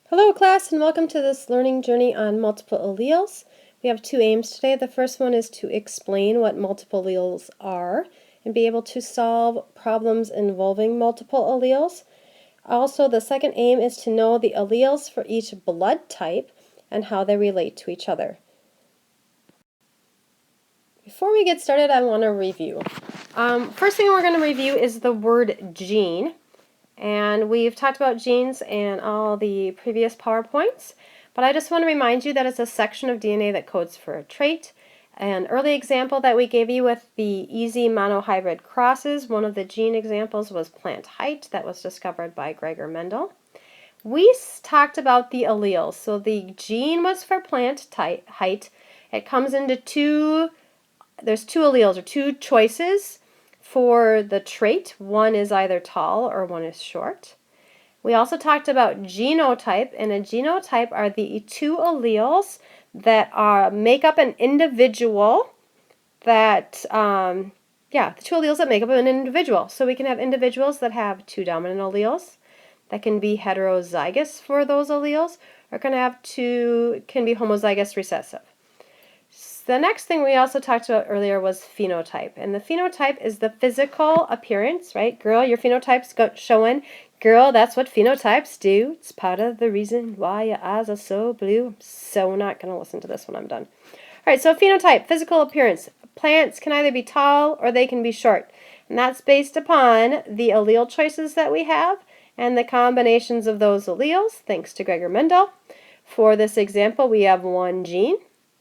Hello class, and welcome to this learning journey on multiple alleles. We have two aims today. The first one is to explain what multiple alleles are and be able to solve problems involving multiple alleles. Also, the second aim is to know the alleles for each blood type and how they relate to each other. Before we get started, I want to review. First thing we're going to review is the word gene. And we've talked about genes in all the previous PowerPoints, but I just want to remind you that it's a section of DNA that codes for a trait. An early example that we gave you with the easy monohybrid crosses, one of the gene examples was plant height that was discovered by Gregor Mendel. We talked about the alleles. So the gene was for plant height. It comes into there's two alleles or two choices for the trait. One is either tall or one is short. We also talked about genotype, and a genotype are the two alleles that make up an individual the two alleles that make up an individual. So we can have individuals that have two dominant alleles that can be heterozygous for those alleles, or can be homozygous recessive. The next thing we also talked about earlier was phenotype. And the phenotype is the physical appearance, right? Girl, your phenotype's showing. Girl, that's what phenotypes do. It's part of the reason why your eyes are so blue. I'm so not going to listen to this when I'm done. All right, so phenotype, physical appearance. Plants can either be tall or they can be short. And that's based upon the allele choices that we have and the combinations of those alleles, thanks to Gregor Mendel. For this example, we have one gene,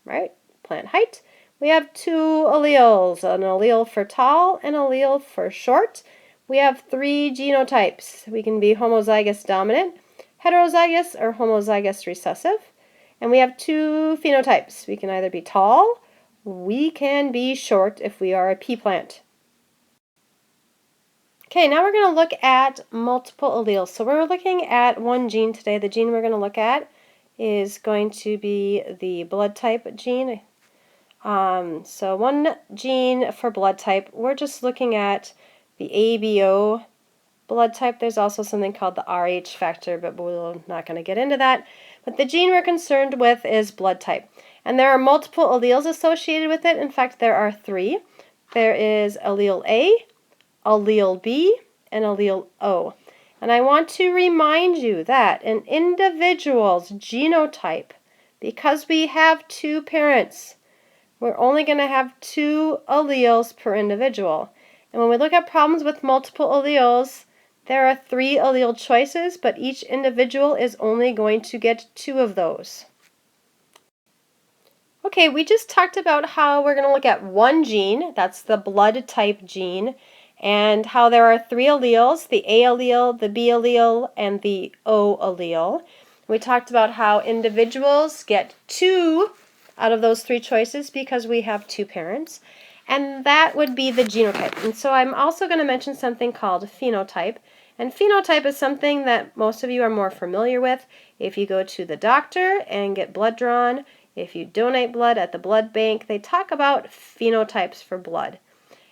right? Plant height. We have two alleles, an allele for tall and an allele for short. We have three genotypes. We can be homozygous dominant, heterozygous, or homozygous recessive. And we have two phenotypes. We can either be tall, we can be short if we are a pea plant. Okay, now we're going to look at multiple alleles. So we're looking at one gene today. The gene we're going to look at is going to be the blood type gene. So one gene for blood type, we're just looking at the ABO blood type. There's also something called the Rh factor, but we're not going to get into that. But the gene we're concerned with is blood type. And there are multiple alleles associated with it. In fact, there are three. There is allele A, allele B, and allele O. And I want to remind you that an individual's genotype, because we have two parents, we're only going to have two alleles per individual. And when we look at problems with multiple alleles, there are three allele choices, but each individual is only going to get two of those. Okay, we just talked about how we're going to look at one gene, that's the blood type gene, and how there are three alleles, the A allele, the B allele, and the O allele. We talked about how individuals get two out of those three choices because we have two parents, and that would be the genotype. And so I'm also going to mention something called phenotype, and phenotype is something that most of you are more familiar with. If you go to the doctor and get blood drawn, if you donate blood at the blood bank, they talk about phenotypes for blood.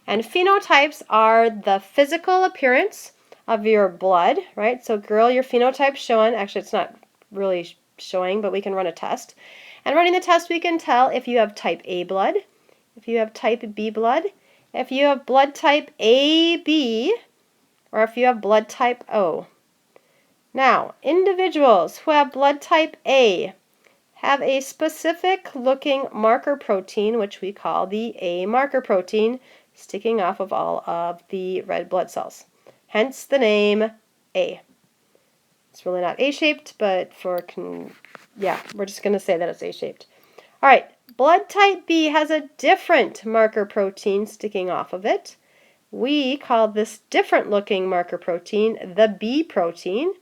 And phenotypes are the physical appearance of your blood, right? So girl, your phenotype's showing. Actually, it's not really showing, but we can run a test. And running the test, we can tell if you have type A blood, if you have type B blood, if you have blood type AB, or if you have blood type O. Now, individuals who have blood type A have a specific looking marker protein, which we call the A marker protein, sticking off of all of the red blood cells. Hence the name A. It's really not A-shaped, but we're just going to say that it's A-shaped. All right, blood type B has a different marker protein sticking off of it. We call this different looking marker protein the B protein.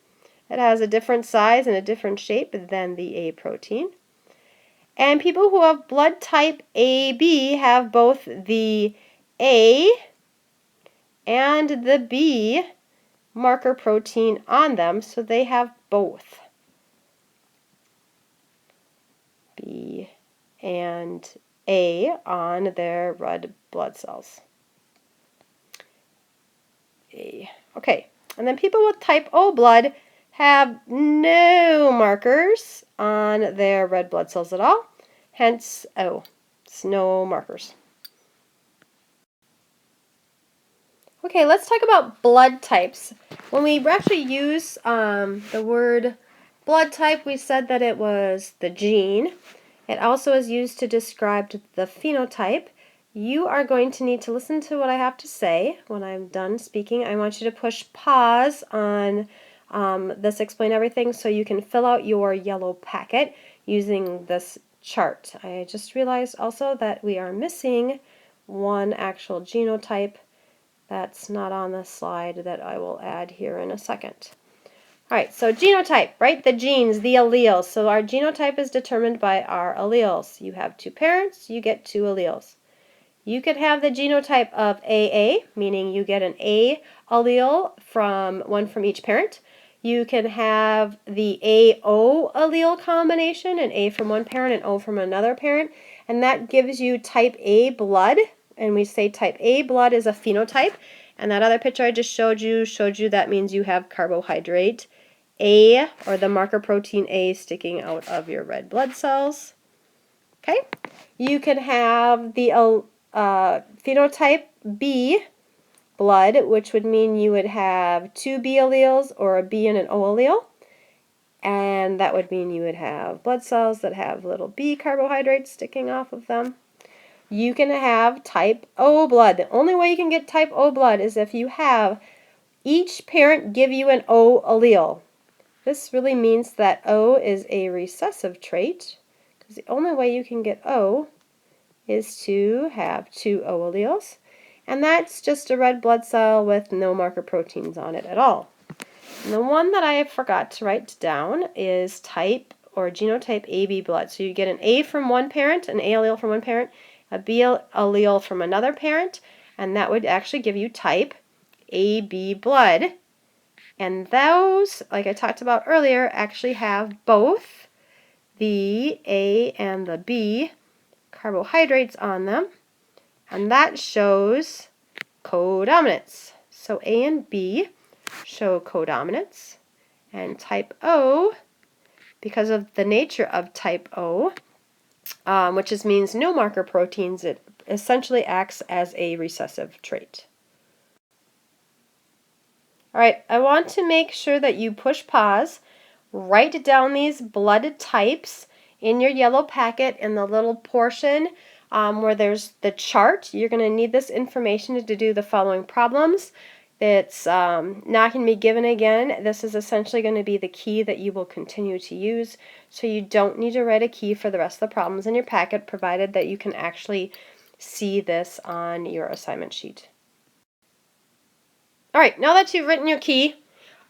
It has a different size and a different shape than the A protein. And people who have blood type AB have both the A and the B marker protein on them, so they have both B and A on their red blood cells. A. Okay, and then people with type O blood have no markers on their red blood cells at all, hence O. It's no markers. Okay, let's talk about blood types. When we actually use the word blood type, we said that it was the gene. It also is used to describe the phenotype. You are going to need to listen to what I have to say. When I'm done speaking, I want you to push pause on this Explain Everything so you can fill out your yellow packet using this chart. I just realized also that we are missing one actual genotype that's not on the slide that I will add here in a second. All right, so genotype, right? The genes, the alleles. So our genotype is determined by our alleles. You have two parents, you get two alleles. You could have the genotype of AA, meaning you get an A allele from one from each parent. You can have the AO allele combination, an A from one parent and O from another parent, and that gives you type A blood. And we say type A blood is a phenotype. And that other picture I just showed you that means you have carbohydrate A, or the marker protein A, sticking out of your red blood cells. Okay? You can have the phenotype B blood, which would mean you would have two B alleles or a B and an O allele. And that would mean you would have blood cells that have little B carbohydrates sticking off of them. You can have type O blood. The only way you can get type O blood is if you have each parent give you an O allele. This really means that O is a recessive trait, because the only way you can get O is to have two O alleles, and that's just a red blood cell with no marker proteins on it at all. And the one that I forgot to write down is type or genotype AB blood. So you get an A from one parent, an A allele from one parent, a B allele from another parent, and that would actually give you type AB blood. And those, like I talked about earlier, actually have both the A and the B carbohydrates on them, and that shows codominance. So A and B show codominance, and type O, because of the nature of type O, which means no marker proteins, it essentially acts as a recessive trait. All right, I want to make sure that you push pause, write down these blood types in your yellow packet in the little portion where there's the chart. You're going to need this information to do the following problems. It's not going to be given again. This is essentially going to be the key that you will continue to use, so you don't need to write a key for the rest of the problems in your packet, provided that you can actually see this on your assignment sheet. All right, now that you've written your key,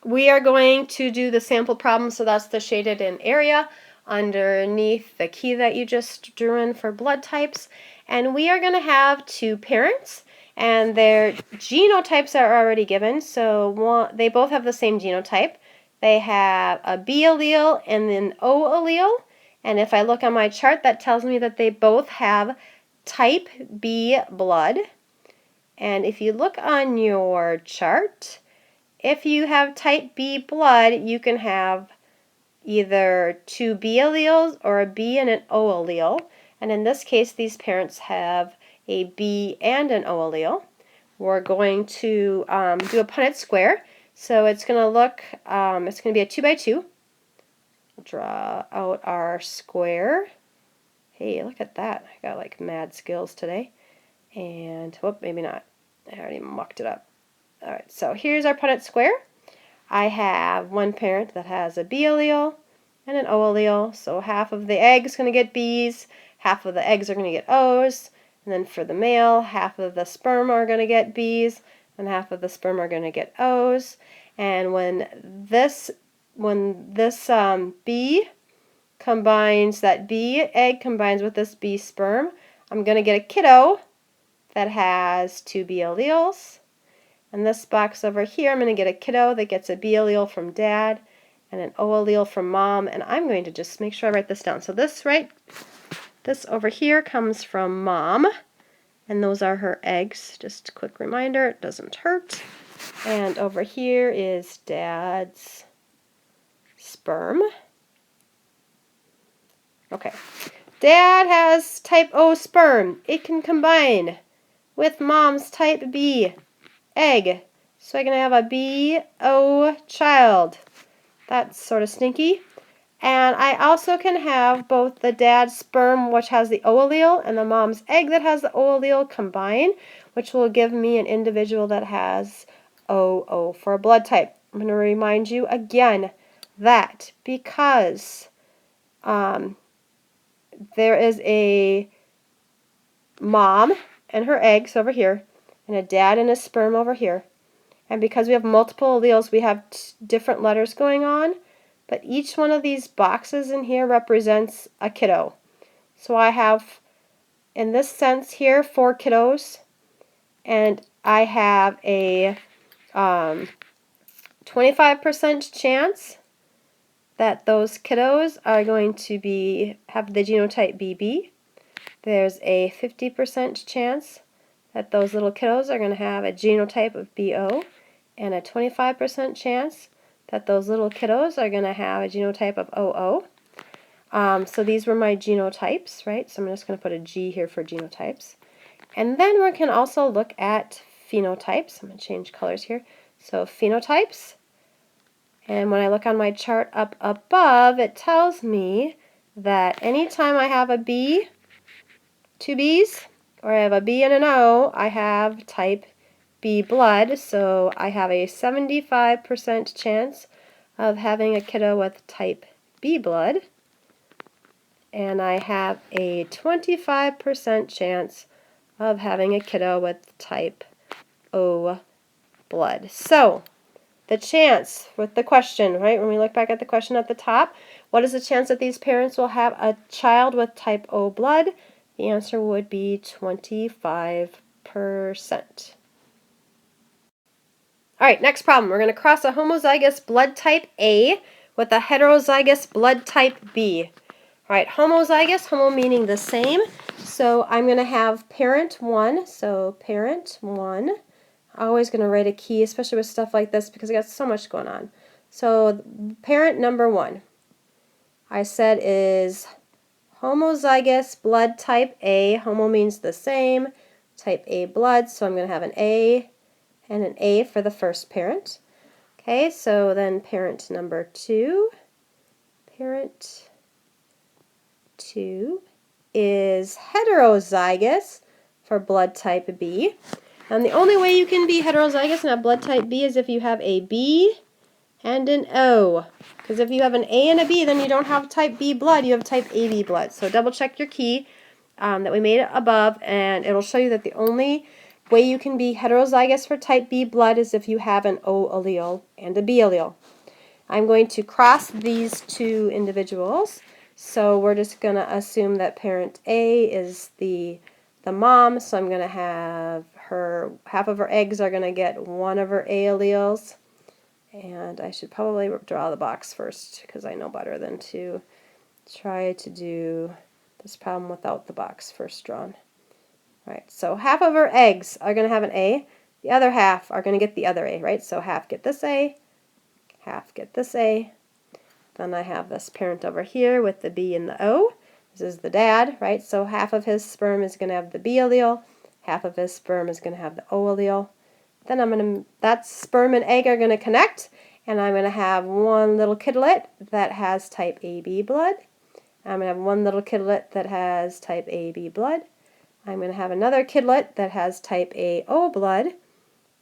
we are going to do the sample problem, so that's the shaded in area underneath the key that you just drew in for blood types. And we are going to have two parents, and their genotypes are already given, so they both have the same genotype. They have a B allele and an O allele, and if I look on my chart, that tells me that they both have type B blood. And if you look on your chart, if you have type B blood, you can have either two B alleles or a B and an O allele. And in this case, these parents have a B and an O allele. We're going to do a Punnett square. So it's going to look, it's going to be a 2 by 2. Draw out our square. Hey, look at that. I got like mad skills today. And, whoop, maybe not. I already mucked it up. Alright, so here's our Punnett square. I have one parent that has a B allele and an O allele, so half of the egg is going to get B's, half of the eggs are going to get O's, and then for the male, half of the sperm are going to get B's, and half of the sperm are going to get O's. And when this B combines, that B egg combines with this B sperm, I'm going to get a kiddo that has two B alleles. And this box over here, I'm going to get a kiddo that gets a B allele from dad and an O allele from mom. And I'm going to just make sure I write this down. So this over here comes from mom, and those are her eggs. Just a quick reminder, it doesn't hurt. And over here is dad's sperm. Okay. Dad has type O sperm. It can combine with mom's type B egg. So I can have a B-O child. That's sort of stinky. And I also can have both the dad's sperm, which has the O allele, and the mom's egg that has the O allele combine, which will give me an individual that has OO for a blood type. I'm going to remind you again that because there is a mom and her eggs over here, and a dad and his sperm over here, and because we have multiple alleles, we have different letters going on, but each one of these boxes in here represents a kiddo. So I have, in this sense here, 4 kiddos, and I have a 25% chance that those kiddos are going to have the genotype BB. There's a 50% chance that those little kiddos are going to have a genotype of BO, and a 25% chance that those little kiddos are going to have a genotype of OO. So these were my genotypes, right? So I'm just going to put a G here for genotypes. And then we can also look at phenotypes. I'm going to change colors here. So phenotypes. And when I look on my chart up above, it tells me that anytime I have a B, 2 B's, or I have a B and an O, I have type B blood, so I have a 75% chance of having a kiddo with type B blood, and I have a 25% chance of having a kiddo with type O blood. So, the chance with the question, right, when we look back at the question at the top, what is the chance that these parents will have a child with type O blood? The answer would be 25%. All right, next problem. We're going to cross a homozygous blood type A with a heterozygous blood type B. All right, homozygous, homo meaning the same. So I'm going to have parent 1. So parent 1. I'm always going to write a key, especially with stuff like this because I got so much going on. So parent number 1, I said is homozygous blood type A. Homo means the same. Type A blood, so I'm going to have an A and an A for the first parent. Okay, so then parent number 2. Parent 2 is heterozygous for blood type B. And the only way you can be heterozygous and have blood type B is if you have a B and an O. Because if you have an A and a B, then you don't have type B blood, you have type AB blood. So double check your key that we made above, and it'll show you that the only way you can be heterozygous for type B blood is if you have an O allele and a B allele. I'm going to cross these 2 individuals. So we're just going to assume that parent A is the mom, so I'm going to have her, half of her eggs are going to get one of her A alleles. And I should probably draw the box first because I know better than to try to do this problem without the box first drawn. Right, so half of her eggs are going to have an A, the other half are going to get the other A, right? So half get this A, half get this A. Then I have this parent over here with the B and the O. This is the dad, right? So half of his sperm is going to have the B allele, half of his sperm is going to have the O allele. Then that sperm and egg are going to connect, and I'm going to have one little kidlet that has type AB blood. I'm going to have one little kidlet that has type AB blood. I'm going to have another kidlet that has type AO blood,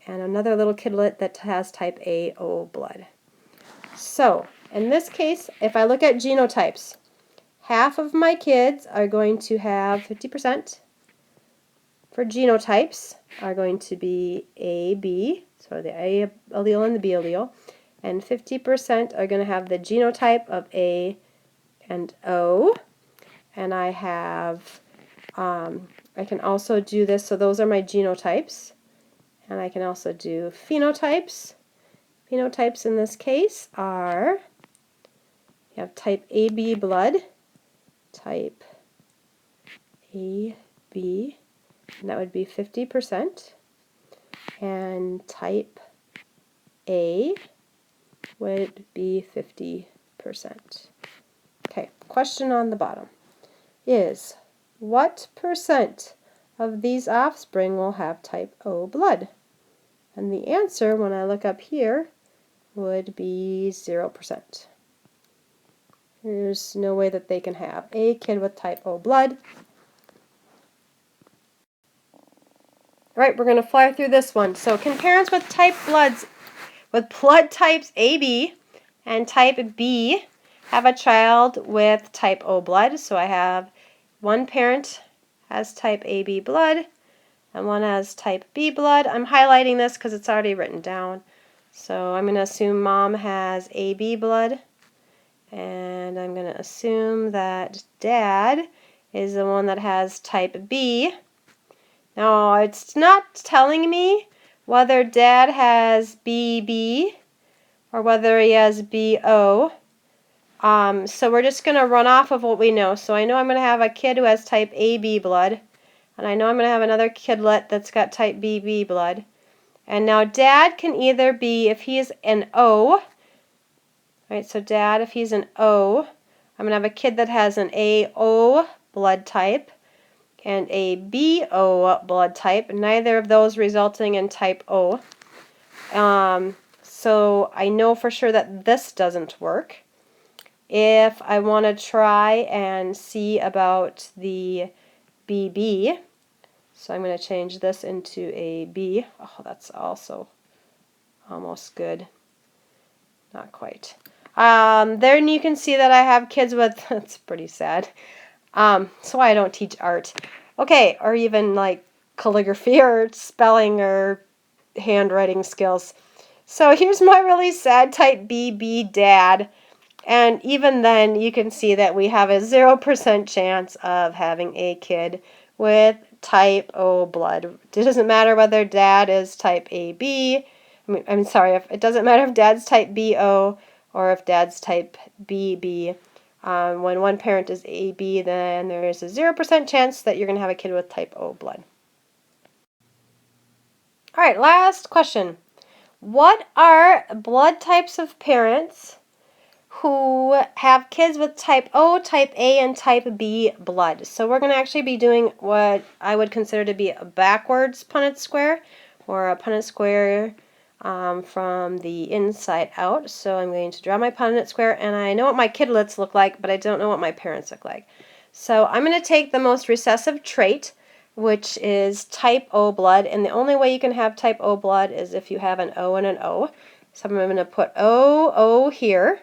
and another little kidlet that has type AO blood. So, in this case, if I look at genotypes, half of my kids are going to have 50% for genotypes are going to be AB, so the A allele and the B allele, and 50% are going to have the genotype of A and O, and I have I can also do this, so those are my genotypes, and I can also do phenotypes. Phenotypes in this case are, you have type AB blood, type AB, and that would be 50%, and type A would be 50%. Okay, question on the bottom is, what percent of these offspring will have type O blood? And the answer, when I look up here, would be 0%. There's no way that they can have a kid with type O blood. All right, we're going to fly through this one. So can parents with blood types AB and type B have a child with type O blood? So I have one parent has type AB blood and one has type B blood. I'm highlighting this because it's already written down. So I'm going to assume mom has AB blood, and I'm going to assume that dad is the one that has type B. Now, it's not telling me whether dad has BB or whether he has BO. So we're just going to run off of what we know. So I know I'm going to have a kid who has type AB blood, and I know I'm going to have another kidlet that's got type BB blood. And now dad can either be, if he's an O, right, so dad, if he's an O, I'm going to have a kid that has an AO blood type and a BO blood type, neither of those resulting in type O. So I know for sure that this doesn't work. If I want to try and see about the BB, so I'm going to change this into a B. Oh, that's also almost good. Not quite. Then you can see that I have kids with, that's pretty sad. That's why I don't teach art. Okay, or even like calligraphy or spelling or handwriting skills. So here's my really sad type BB dad. And even then, you can see that we have a 0% chance of having a kid with type O blood. It doesn't matter whether dad is type AB. I'm sorry, it doesn't matter if dad's type BO or if dad's type BB. When one parent is AB, then there is a 0% chance that you're going to have a kid with type O blood. All right, last question. What are blood types of parents who have kids with type O, type A, and type B blood? So we're going to actually be doing what I would consider to be a backwards Punnett square, or a Punnett square from the inside out. So I'm going to draw my Punnett square, and I know what my kidlets look like, but I don't know what my parents look like. So I'm going to take the most recessive trait, which is type O blood, and the only way you can have type O blood is if you have an O and an O. So I'm going to put O here.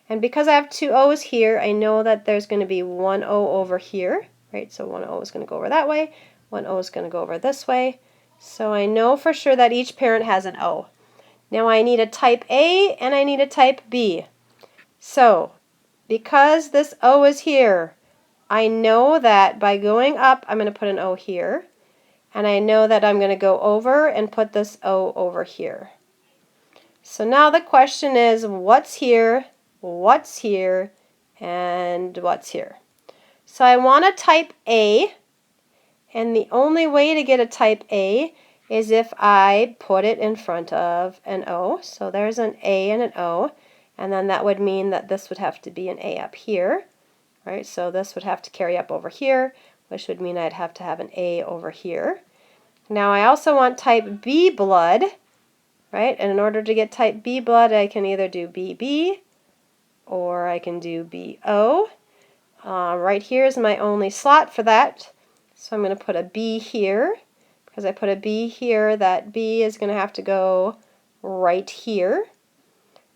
And because I have two O's here, I know that there's going to be one O over here, right? So one O is going to go over that way, one O is going to go over this way. So I know for sure that each parent has an O. Now I need a type A and I need a type B. So because this O is here, I know that by going up, I'm going to put an O here. And I know that I'm going to go over and put this O over here. So now the question is, what's here, and what's here? So I want a type A, and the only way to get a type A is if I put it in front of an O. So there's an A and an O, and then that would mean that this would have to be an A up here, right? So this would have to carry up over here, which would mean I'd have to have an A over here. Now I also want type B blood, right? And in order to get type B blood, I can either do BB or I can do BO. Right here is my only slot for that. So I'm going to put a B here. Because I put a B here, that B is going to have to go right here,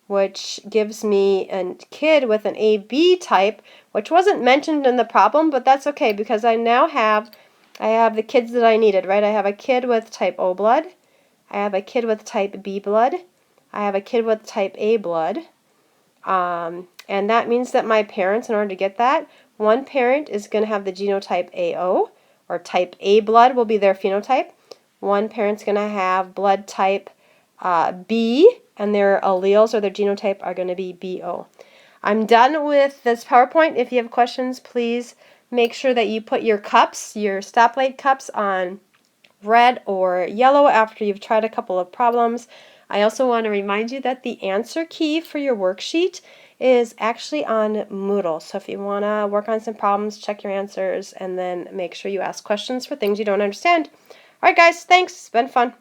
which gives me a kid with an AB type, which wasn't mentioned in the problem, but that's okay because I have the kids that I needed, right? I have a kid with type O blood. I have a kid with type B blood. I have a kid with type A blood. And that means that my parents, in order to get that, one parent is going to have the genotype AO, or type A blood will be their phenotype. One parent's going to have blood type B, and their alleles or their genotype are going to be BO. I'm done with this PowerPoint. If you have questions, please make sure that you put your cups, your stoplight cups, on red or yellow after you've tried a couple of problems. I also want to remind you that the answer key for your worksheet is actually on Moodle. So if you want to work on some problems, check your answers, and then make sure you ask questions for things you don't understand. All right, guys, thanks. It's been fun.